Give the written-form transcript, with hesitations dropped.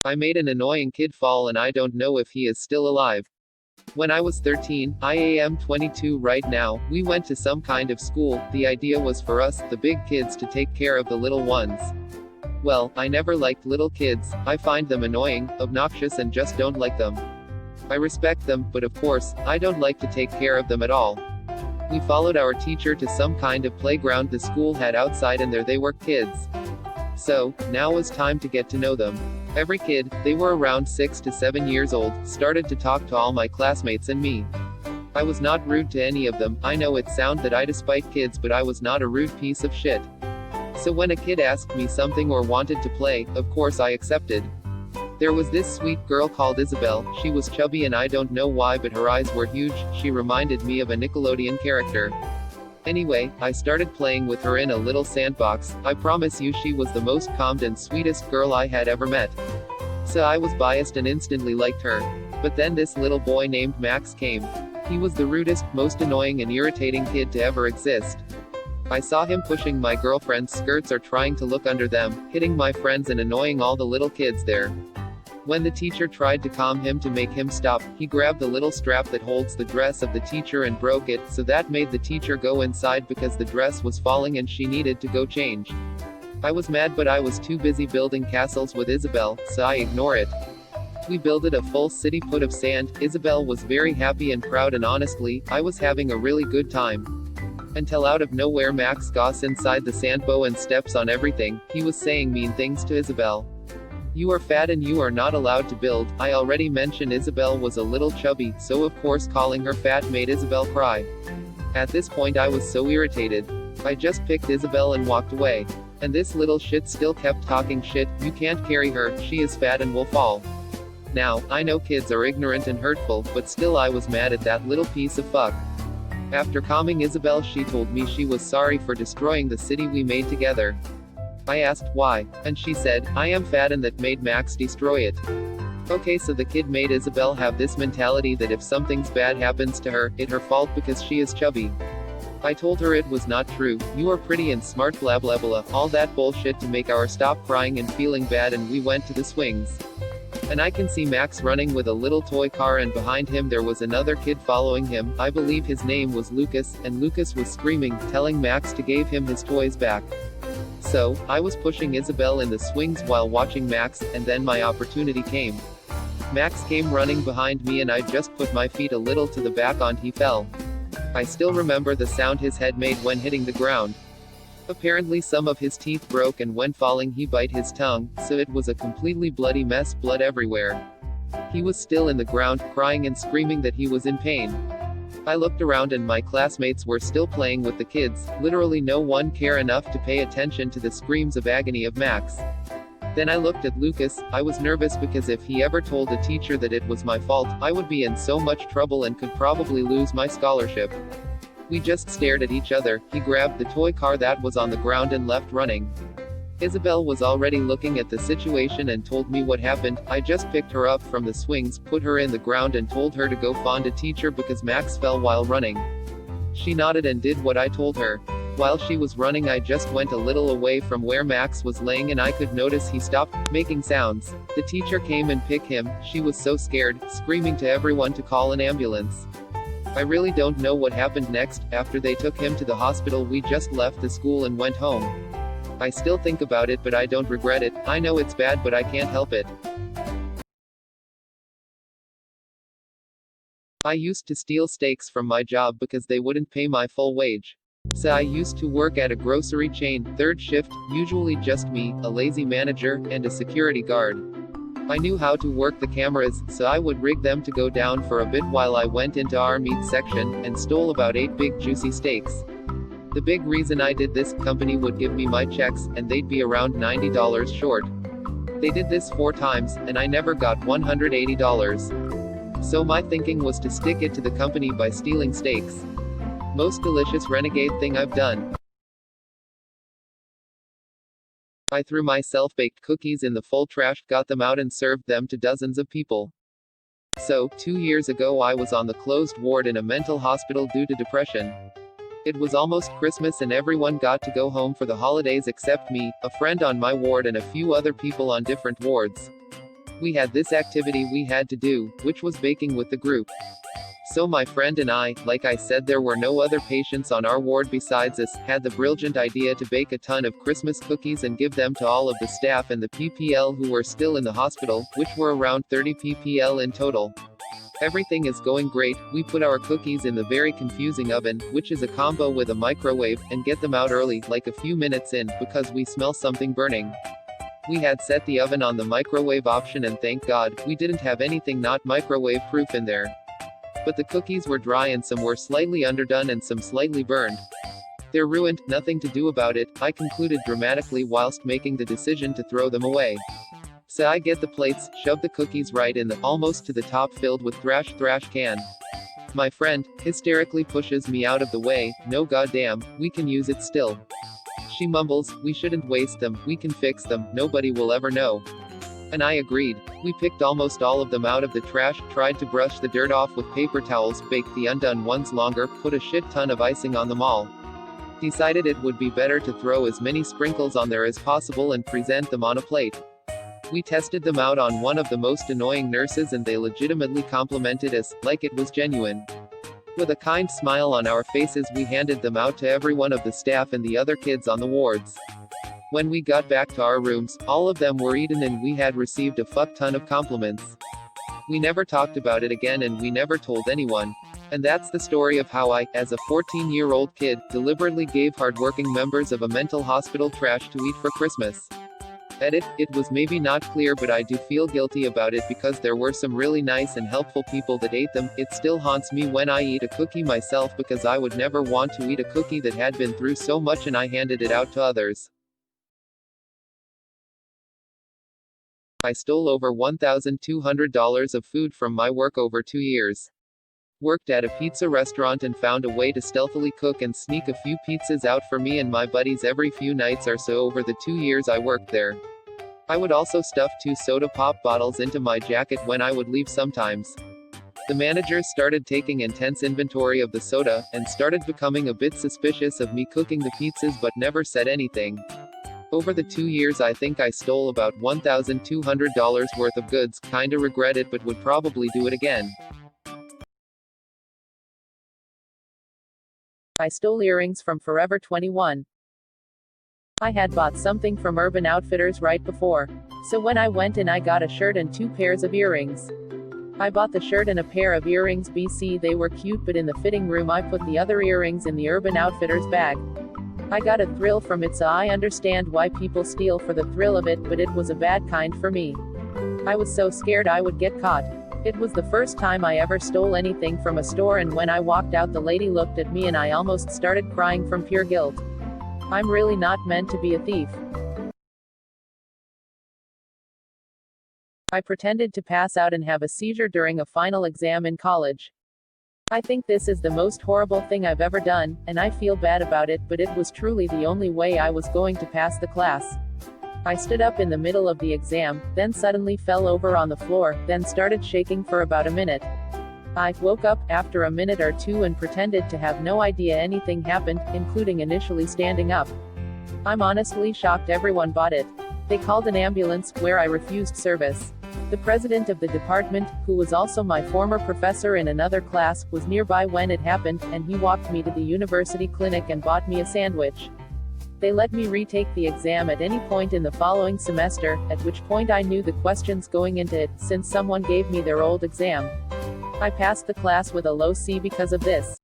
I made an annoying kid fall and I don't know if he is still alive. When I was 13, I am 22 right now, we went to some kind of school. The idea was for us, the big kids, to take care of the little ones. Well, I never liked little kids. I find them annoying, obnoxious, and just don't like them. I respect them, but of course, I don't like to take care of them at all. We followed our teacher to some kind of playground the school had outside, and there they were, kids. So, now was time to get to know them. Every kid, they were around 6 to 7 years old, started to talk to all my classmates and me. I was not rude to any of them. I know it sounds that I despise kids, but I was not a rude piece of shit. So when a kid asked me something or wanted to play, of course I accepted. There was this sweet girl called Isabel. She was chubby and I don't know why, but her eyes were huge. She reminded me of a Nickelodeon character. Anyway, I started playing with her in a little sandbox. I promise you she was the most calmed and sweetest girl I had ever met. So I was biased and instantly liked her. But then this little boy named Max came. He was the rudest, most annoying and irritating kid to ever exist. I saw him pushing my girlfriend's skirts or trying to look under them, hitting my friends and annoying all the little kids there. When the teacher tried to calm him to make him stop, he grabbed the little strap that holds the dress of the teacher and broke it, so that made the teacher go inside because the dress was falling and she needed to go change. I was mad, but I was too busy building castles with Isabel, so I ignore it. We builded a full city put of sand. Isabel was very happy and proud, and honestly, I was having a really good time. Until out of nowhere Max goes inside the sandbow and steps on everything. He was saying mean things to Isabel. You are fat and you are not allowed to build. I already mentioned Isabel was a little chubby, so of course calling her fat made Isabel cry. At this point I was so irritated. I just picked Isabel and walked away. And this little shit still kept talking shit. You can't carry her, she is fat and will fall. Now, I know kids are ignorant and hurtful, but still I was mad at that little piece of fuck. After calming Isabel, she told me she was sorry for destroying the city we made together. I asked why, and she said, I am fat and that made Max destroy it. Okay, so the kid made Isabel have this mentality that if something's bad happens to her, it's her fault because she is chubby. I told her it was not true. You are pretty and smart, blah blah blah, all that bullshit to make our stop crying and feeling bad, and we went to the swings. And I can see Max running with a little toy car, and behind him there was another kid following him. I believe his name was Lucas, and Lucas was screaming, telling Max to give him his toys back. So, I was pushing Isabel in the swings while watching Max, and then my opportunity came. Max came running behind me and I just put my feet a little to the back and he fell. I still remember the sound his head made when hitting the ground. Apparently some of his teeth broke, and when falling he bite his tongue, so it was a completely bloody mess, blood everywhere. He was still in the ground, crying and screaming that he was in pain. I looked around and my classmates were still playing with the kids. Literally no one cared enough to pay attention to the screams of agony of Max. Then I looked at Lucas. I was nervous because if he ever told a teacher that it was my fault, I would be in so much trouble and could probably lose my scholarship. We just stared at each other. He grabbed the toy car that was on the ground and left running. Isabel was already looking at the situation and told me what happened. I just picked her up from the swings, put her in the ground and told her to go find a teacher because Max fell while running. She nodded and did what I told her. While she was running I just went a little away from where Max was laying and I could notice he stopped making sounds. The teacher came and picked him. She was so scared, screaming to everyone to call an ambulance. I really don't know what happened next. After they took him to the hospital we just left the school and went home. I still think about it, but I don't regret it. I know it's bad, but I can't help it. I used to steal steaks from my job because they wouldn't pay my full wage. So I used to work at a grocery chain, third shift, usually just me, a lazy manager, and a security guard. I knew how to work the cameras, so I would rig them to go down for a bit while I went into our meat section, and stole about 8 big juicy steaks. The big reason I did this, company would give me my checks, and they'd be around $90 short. They did this 4 times, and I never got $180. So my thinking was to stick it to the company by stealing steaks. Most delicious renegade thing I've done. I threw my self-baked cookies in the full trash, got them out and served them to dozens of people. So, 2 years ago I was on the closed ward in a mental hospital due to depression. It was almost Christmas and everyone got to go home for the holidays except me, a friend on my ward and a few other people on different wards. We had this activity we had to do, which was baking with the group. So my friend and I, like I said, there were no other patients on our ward besides us, had the brilliant idea to bake a ton of Christmas cookies and give them to all of the staff and the PPL who were still in the hospital, which were around 30 PPL in total. Everything is going great. We put our cookies in the very confusing oven, which is a combo with a microwave, and get them out early, like a few minutes in, because we smell something burning. We had set the oven on the microwave option, and thank God, we didn't have anything not microwave proof in there. But the cookies were dry and some were slightly underdone and some slightly burned. They're ruined, nothing to do about it, I concluded dramatically whilst making the decision to throw them away. So I get the plates, shove the cookies right in the, almost to the top filled with thrash can. My friend, hysterically pushes me out of the way, no goddamn, we can use it still. She mumbles, we shouldn't waste them, we can fix them, nobody will ever know. And I agreed. We picked almost all of them out of the trash, tried to brush the dirt off with paper towels, baked the undone ones longer, put a shit ton of icing on them all. Decided it would be better to throw as many sprinkles on there as possible and present them on a plate. We tested them out on one of the most annoying nurses and they legitimately complimented us, like it was genuine. With a kind smile on our faces we handed them out to every one of the staff and the other kids on the wards. When we got back to our rooms, all of them were eaten and we had received a fuck ton of compliments. We never talked about it again and we never told anyone. And that's the story of how I, as a 14-year-old kid, deliberately gave hardworking members of a mental hospital trash to eat for Christmas. Edit, it was maybe not clear but I do feel guilty about it because there were some really nice and helpful people that ate them. It still haunts me when I eat a cookie myself because I would never want to eat a cookie that had been through so much and I handed it out to others. I stole over $1,200 of food from my work over 2 years. Worked at a pizza restaurant and found a way to stealthily cook and sneak a few pizzas out for me and my buddies every few nights or so over the 2 years I worked there. I would also stuff 2 soda pop bottles into my jacket when I would leave sometimes. The managers started taking intense inventory of the soda, and started becoming a bit suspicious of me cooking the pizzas but never said anything. Over the 2 years I think I stole about $1,200 worth of goods, kinda regret it but would probably do it again. I stole earrings from Forever 21. I had bought something from Urban Outfitters right before. So when I went in I got a shirt and 2 pairs of earrings. I bought the shirt and a pair of earrings BC they were cute but in the fitting room I put the other earrings in the Urban Outfitters bag. I got a thrill from it so I understand why people steal for the thrill of it but it was a bad kind for me. I was so scared I would get caught. It was the first time I ever stole anything from a store and when I walked out the lady looked at me and I almost started crying from pure guilt. I'm really not meant to be a thief. I pretended to pass out and have a seizure during a final exam in college. I think this is the most horrible thing I've ever done, and I feel bad about it, but it was truly the only way I was going to pass the class. I stood up in the middle of the exam, then suddenly fell over on the floor, then started shaking for about a minute. I woke up after a minute or two and pretended to have no idea anything happened, including initially standing up. I'm honestly shocked everyone bought it. They called an ambulance, where I refused service. The president of the department, who was also my former professor in another class, was nearby when it happened, and he walked me to the university clinic and bought me a sandwich. They let me retake the exam at any point in the following semester, at which point I knew the questions going into it, since someone gave me their old exam. I passed the class with a low C because of this.